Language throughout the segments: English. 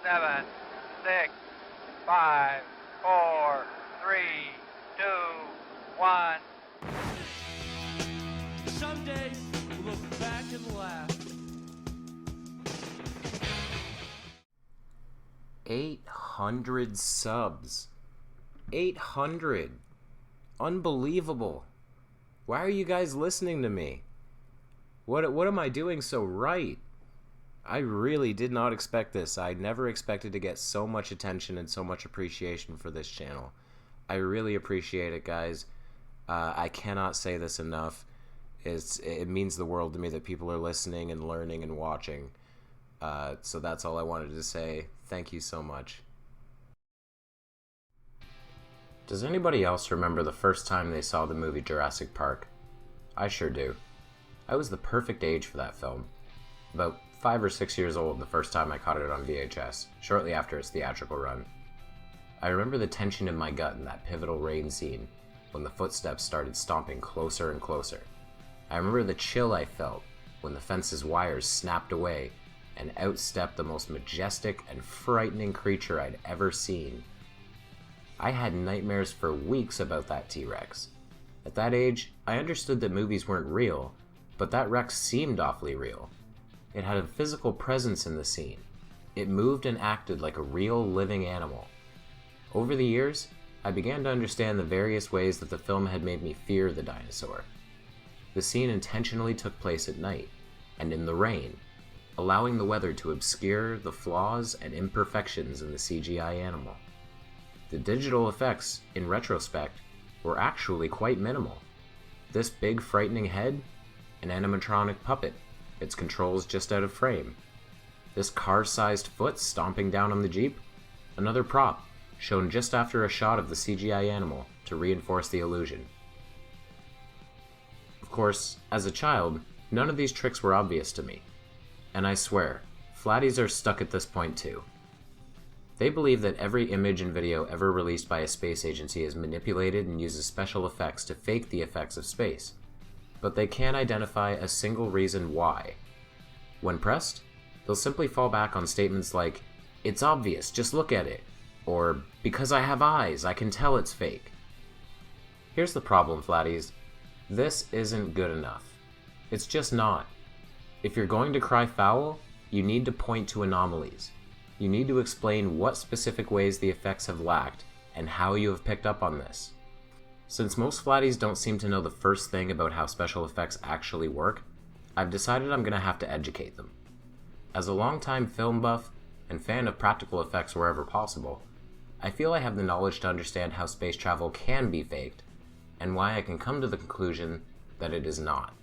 7, 6, 5, 4, 3, 2, 1. Someday we'll look back and laugh. 800 subs. 800. Unbelievable. Why are you guys listening to me? What am I doing so right? I really did not expect this. I never expected to get so much attention and so much appreciation for this channel. I really appreciate it, guys. I cannot say this enough. It means the world to me that people are listening and learning and watching. So that's all I wanted to say. Thank you so much. Does anybody else remember the first time they saw the movie Jurassic Park? I sure do. I was the perfect age for that film. About 5 or 6 years old the first time I caught it on VHS, shortly after its theatrical run. I remember the tension in my gut in that pivotal rain scene, when the footsteps started stomping closer and closer. I remember the chill I felt when the fence's wires snapped away and out stepped the most majestic and frightening creature I'd ever seen. I had nightmares for weeks about that T-Rex. At that age, I understood that movies weren't real, but that Rex seemed awfully real. It had a physical presence in the scene. It moved and acted like a real, living animal. Over the years, I began to understand the various ways that the film had made me fear the dinosaur. The scene intentionally took place at night, and in the rain, allowing the weather to obscure the flaws and imperfections in the CGI animal. The digital effects, in retrospect, were actually quite minimal. This big frightening head, an animatronic puppet, its controls just out of frame. This car-sized foot stomping down on the Jeep, another prop, shown just after a shot of the CGI animal to reinforce the illusion. Of course, as a child, none of these tricks were obvious to me. And I swear, flatties are stuck at this point too. They believe that every image and video ever released by a space agency is manipulated and uses special effects to fake the effects of space. But they can't identify a single reason why. When pressed, they'll simply fall back on statements like, "It's obvious, just look at it," or "Because I have eyes, I can tell it's fake." Here's the problem, flatties. This isn't good enough. It's just not. If you're going to cry foul, you need to point to anomalies. You need to explain what specific ways the effects have lacked and how you have picked up on this. Since most flatties don't seem to know the first thing about how special effects actually work, I've decided I'm going to have to educate them. As a longtime film buff and fan of practical effects wherever possible, I feel I have the knowledge to understand how space travel can be faked and why I can come to the conclusion that it is not.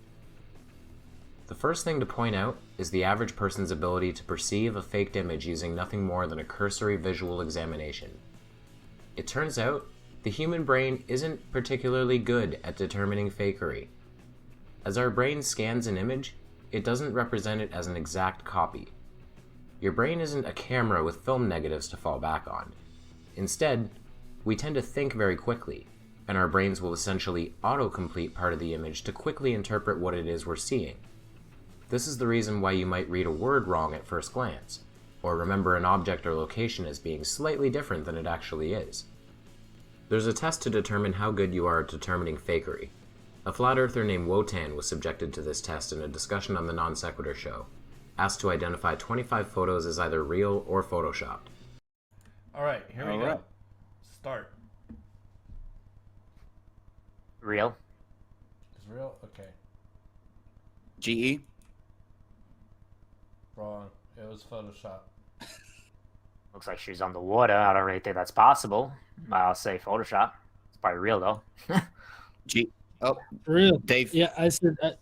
The first thing to point out is the average person's ability to perceive a faked image using nothing more than a cursory visual examination. It turns out, the human brain isn't particularly good at determining fakery. As our brain scans an image, it doesn't represent it as an exact copy. Your brain isn't a camera with film negatives to fall back on. Instead, we tend to think very quickly, and our brains will essentially autocomplete part of the image to quickly interpret what it is we're seeing. This is the reason why you might read a word wrong at first glance, or remember an object or location as being slightly different than it actually is. There's a test to determine how good you are at determining fakery. A flat earther named Wotan was subjected to this test in a discussion on the Non Sequitur show, asked to identify 25 photos as either real or photoshopped. Alright, here we go. Start. Real? Is real? Okay. GE? Wrong. It was Photoshop. Looks like she's on the water. I don't really think that's possible. I'll say Photoshop. It's probably real, though. G. Oh, Real. Dave. Yeah, I said that.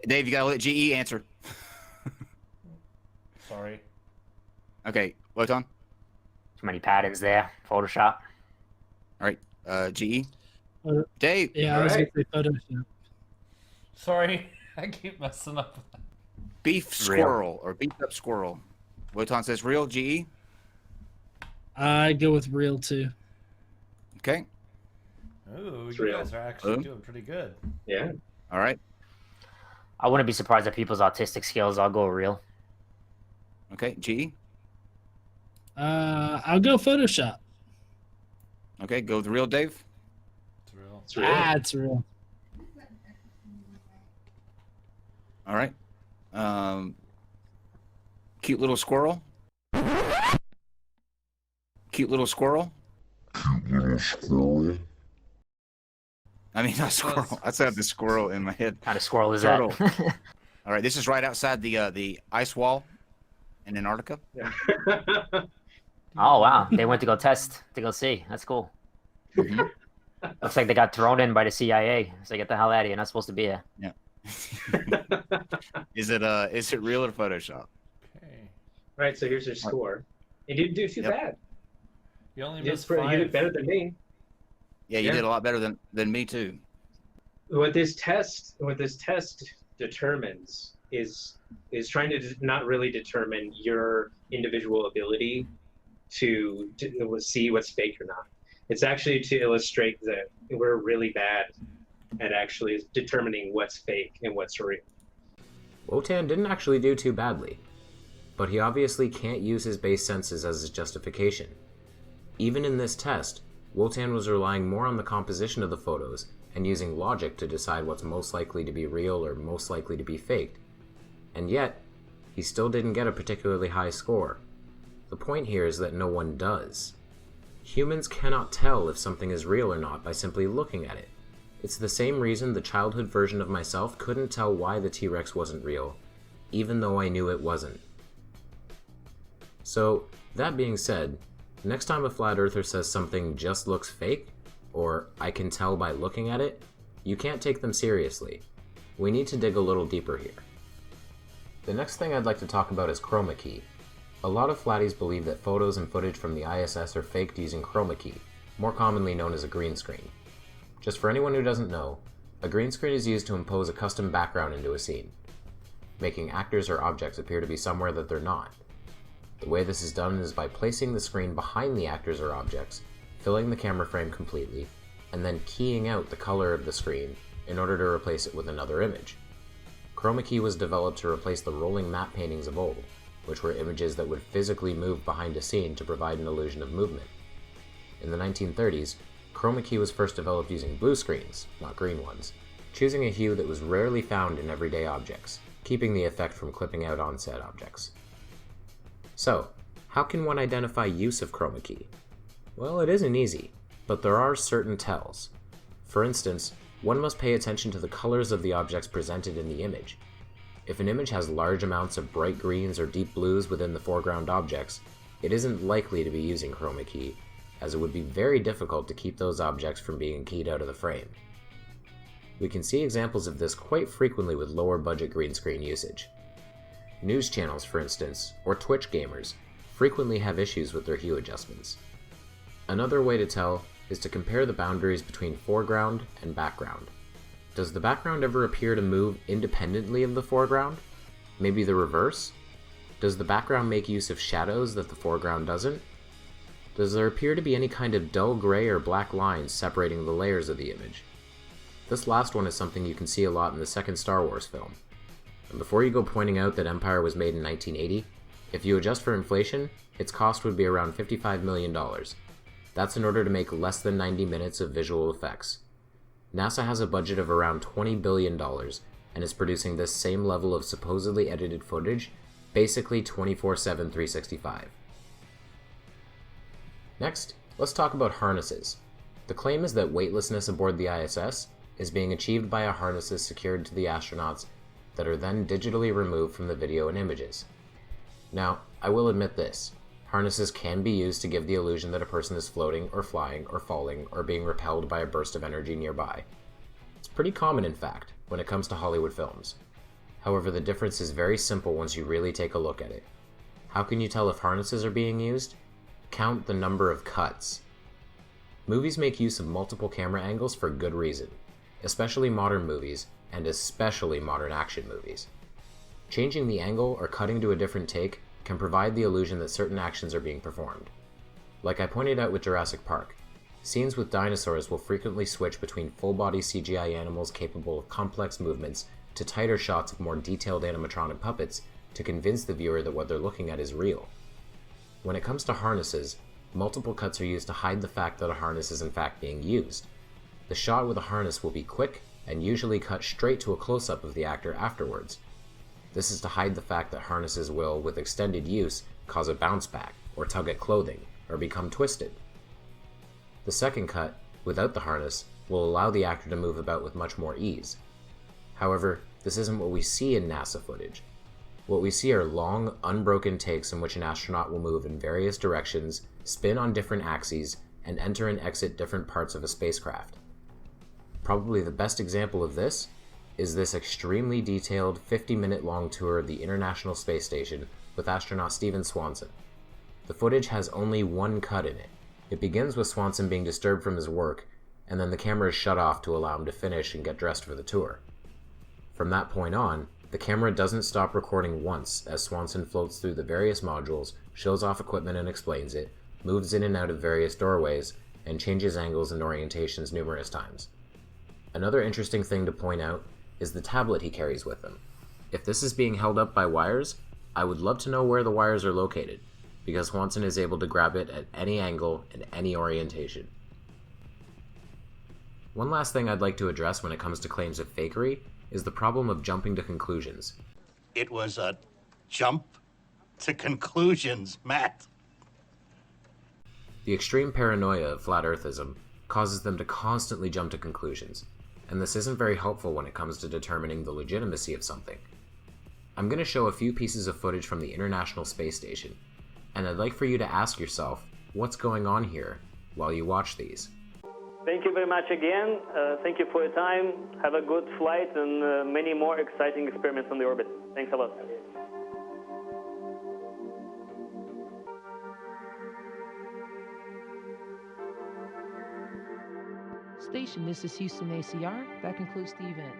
Dave, you gotta let GE answer. Sorry. Okay, Wotan? Too many patterns there. Photoshop. All right, GE? Uh, Dave? Yeah, I was going to say Photoshop. Sorry. I keep messing up. Beef squirrel or beefed up squirrel. Wotan says real, GE? I go with real too. Okay, Ooh, It's you real. guys are actually Oh. doing pretty good. Yeah. all right. I wouldn't be surprised at people's autistic skills. I'll go real. Okay, G. I'll go Photoshop. Okay, go with real, Dave. It's real. It's real. It's real. All right. Cute little squirrel. Cute little squirrel. I mean, not squirrel. I said the squirrel in my head. What kind of squirrel is Turtle. that? All right, this is right outside the ice wall in Antarctica. Oh wow, they went to go see. That's cool. Mhm. Looks like they got thrown in by the CIA. So get the hell out of here. You're not supposed to be here. Is it real or Photoshop? Okay. Right, so here's your score. You didn't do too Yep. bad. You only You did, missed you 5. did better than me. Yeah, you Yeah. did a lot better than me too. What this test determines is trying to not really determine your individual ability to see what's fake or not. It's actually to illustrate that we're really bad at actually determining what's fake and what's real. Wotan didn't actually do too badly, but he obviously can't use his base senses as his justification. Even in this test, Wotan was relying more on the composition of the photos and using logic to decide what's most likely to be real or most likely to be faked. And yet, he still didn't get a particularly high score. The point here is that no one does. Humans cannot tell if something is real or not by simply looking at it. It's the same reason the childhood version of myself couldn't tell why the T-Rex wasn't real, even though I knew it wasn't. So, that being said, next time a flat earther says something just looks fake, or I can tell by looking at it, you can't take them seriously. We need to dig a little deeper here. The next thing I'd like to talk about is chroma key. A lot of flatties believe that photos and footage from the ISS are faked using chroma key, more commonly known as a green screen. Just for anyone who doesn't know, a green screen is used to impose a custom background into a scene, making actors or objects appear to be somewhere that they're not. The way this is done is by placing the screen behind the actors or objects, filling the camera frame completely, and then keying out the color of the screen in order to replace it with another image. Chroma key was developed to replace the rolling matte paintings of old, which were images that would physically move behind a scene to provide an illusion of movement. In the 1930s, chroma key was first developed using blue screens, not green ones, choosing a hue that was rarely found in everyday objects, keeping the effect from clipping out on said objects. So, how can one identify use of chroma key? Well, it isn't easy, but there are certain tells. For instance, one must pay attention to the colors of the objects presented in the image. If an image has large amounts of bright greens or deep blues within the foreground objects, it isn't likely to be using chroma key, as it would be very difficult to keep those objects from being keyed out of the frame. We can see examples of this quite frequently with lower budget green screen usage. News channels, for instance, or Twitch gamers, frequently have issues with their hue adjustments. Another way to tell is to compare the boundaries between foreground and background. Does the background ever appear to move independently of the foreground? Maybe the reverse? Does the background make use of shadows that the foreground doesn't? Does there appear to be any kind of dull gray or black lines separating the layers of the image? This last one is something you can see a lot in the second Star Wars film. And before you go pointing out that Empire was made in 1980, if you adjust for inflation, its cost would be around $55 million. That's in order to make less than 90 minutes of visual effects. NASA has a budget of around $20 billion and is producing this same level of supposedly edited footage, basically 24/7 365. Next, let's talk about harnesses. The claim is that weightlessness aboard the ISS is being achieved by harnesses secured to the astronauts that are then digitally removed from the video and images. Now, I will admit this. Harnesses can be used to give the illusion that a person is floating or flying or falling or being repelled by a burst of energy nearby. It's pretty common, in fact, when it comes to Hollywood films. However, the difference is very simple once you really take a look at it. How can you tell if harnesses are being used? Count the number of cuts. Movies make use of multiple camera angles for good reason, especially modern movies, and especially modern action movies. Changing the angle or cutting to a different take can provide the illusion that certain actions are being performed. Like I pointed out with Jurassic Park, scenes with dinosaurs will frequently switch between full-body CGI animals capable of complex movements to tighter shots of more detailed animatronic puppets to convince the viewer that what they're looking at is real. When it comes to harnesses, multiple cuts are used to hide the fact that a harness is in fact being used. The shot with a harness will be quick and usually cut straight to a close-up of the actor afterwards. This is to hide the fact that harnesses will, with extended use, cause a bounce back, or tug at clothing, or become twisted. The second cut, without the harness, will allow the actor to move about with much more ease. However, this isn't what we see in NASA footage. What we see are long, unbroken takes in which an astronaut will move in various directions, spin on different axes, and enter and exit different parts of a spacecraft. Probably the best example of this is this extremely detailed 50-minute long tour of the International Space Station with astronaut Stephen Swanson. The footage has only one cut in it. It begins with Swanson being disturbed from his work, and then the camera is shut off to allow him to finish and get dressed for the tour. From that point on, the camera doesn't stop recording once as Swanson floats through the various modules, shows off equipment and explains it, moves in and out of various doorways, and changes angles and orientations numerous times. Another interesting thing to point out is the tablet he carries with him. If this is being held up by wires, I would love to know where the wires are located, because Swanson is able to grab it at any angle and any orientation. One last thing I'd like to address when it comes to claims of fakery is the problem of jumping to conclusions. It was a jump to conclusions, Matt. The extreme paranoia of flat earthism causes them to constantly jump to conclusions, and this isn't very helpful when it comes to determining the legitimacy of something. I'm going to show a few pieces of footage from the International Space Station, and I'd like for you to ask yourself what's going on here while you watch these. Thank you very much again. Thank you for your time. Have a good flight and many more exciting experiments on the orbit. Thanks a lot. Station, this is Houston ACR. That concludes the event.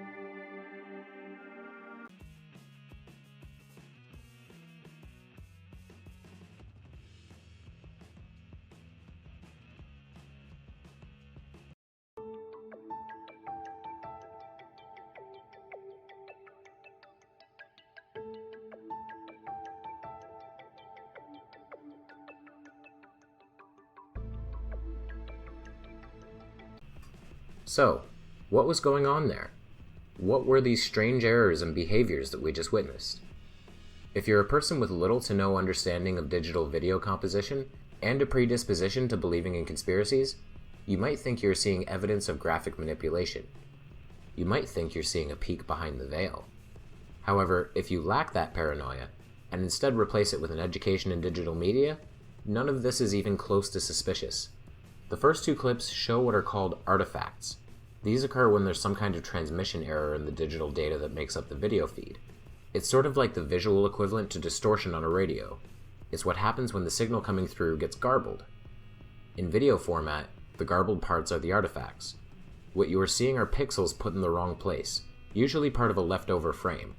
So, what was going on there? What were these strange errors and behaviors that we just witnessed? If you're a person with little to no understanding of digital video composition and a predisposition to believing in conspiracies, you might think you're seeing evidence of graphic manipulation. You might think you're seeing a peek behind the veil. However, if you lack that paranoia, and instead replace it with an education in digital media, none of this is even close to suspicious. The first two clips show what are called artifacts. These occur when there's some kind of transmission error in the digital data that makes up the video feed. It's sort of like the visual equivalent to distortion on a radio. It's what happens when the signal coming through gets garbled. In video format, the garbled parts are the artifacts. What you are seeing are pixels put in the wrong place, usually part of a leftover frame.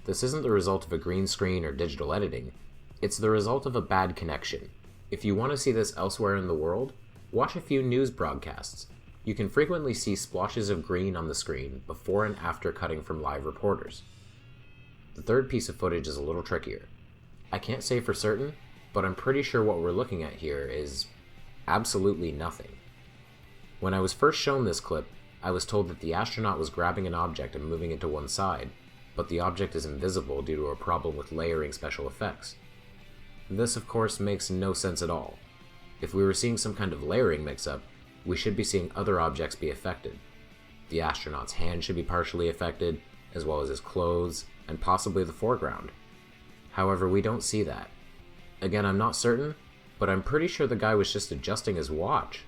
This isn't the result of a green screen or digital editing, it's the result of a bad connection. If you want to see this elsewhere in the world, watch a few news broadcasts. You can frequently see splotches of green on the screen before and after cutting from live reporters. The third piece of footage is a little trickier. I can't say for certain, but I'm pretty sure what we're looking at here is absolutely nothing. When I was first shown this clip, I was told that the astronaut was grabbing an object and moving it to one side, but the object is invisible due to a problem with layering special effects. This, of course, makes no sense at all. If we were seeing some kind of layering mix-up, we should be seeing other objects be affected. The astronaut's hand should be partially affected, as well as his clothes, and possibly the foreground. However, we don't see that. Again, I'm not certain, but I'm pretty sure the guy was just adjusting his watch.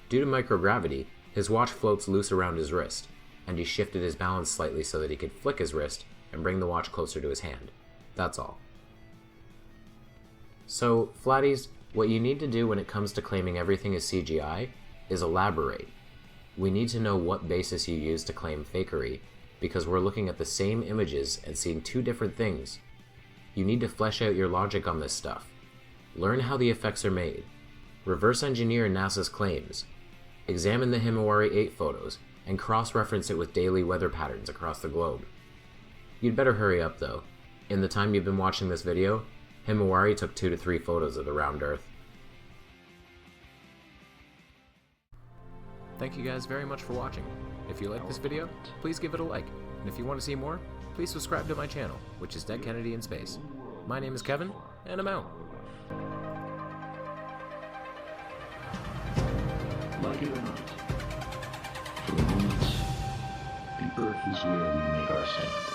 Due to microgravity, his watch floats loose around his wrist, and he shifted his balance slightly so that he could flick his wrist and bring the watch closer to his hand. That's all. So, flatties, what you need to do when it comes to claiming everything is CGI is elaborate. We need to know what basis you use to claim fakery, because we're looking at the same images and seeing two different things. You need to flesh out your logic on this stuff. Learn how the effects are made. Reverse engineer NASA's claims. Examine the Himawari 8 photos, and cross-reference it with daily weather patterns across the globe. You'd better hurry up though. In the time you've been watching this video, Himawari took 2 to 3 photos of the round Earth. Thank you guys very much for watching. If you like this video, please give it a like, and if you want to see more, please subscribe to my channel, which is Dead Kennedy in Space. My name is Kevin, and I'm out. Like it or not, for the moment, the Earth is where we make our stand.